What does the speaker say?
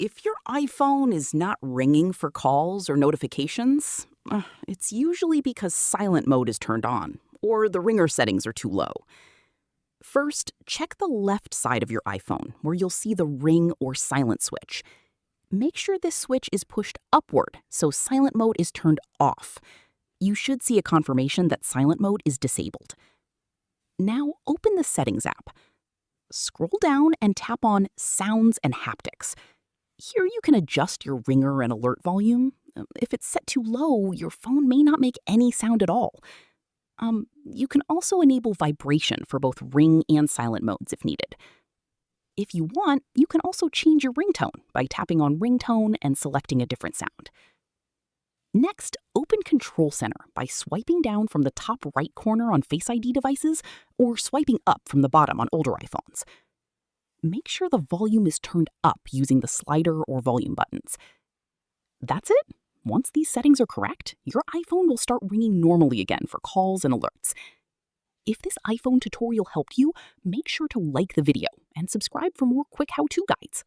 If your iPhone is not ringing for calls or notifications, it's usually because silent mode is turned on or the ringer settings are too low. First, check the left side of your iPhone where you'll see the ring or silent switch. Make sure this switch is pushed upward so silent mode is turned off. You should see a confirmation that silent mode is disabled. Now open the Settings app. Scroll down and tap on Sounds and Haptics. Here you can adjust your ringer and alert volume. If it's set too low, your phone may not make any sound at all. You can also enable vibration for both ring and silent modes if needed. If you want, you can also change your ringtone by tapping on ringtone and selecting a different sound. Next, open Control Center by swiping down from the top right corner on Face ID devices or swiping up from the bottom on older iPhones. Make sure the volume is turned up using the slider or volume buttons. That's it. Once these settings are correct, your iPhone will start ringing normally again for calls and alerts. If this iPhone tutorial helped you, make sure to like the video and subscribe for more quick how-to guides.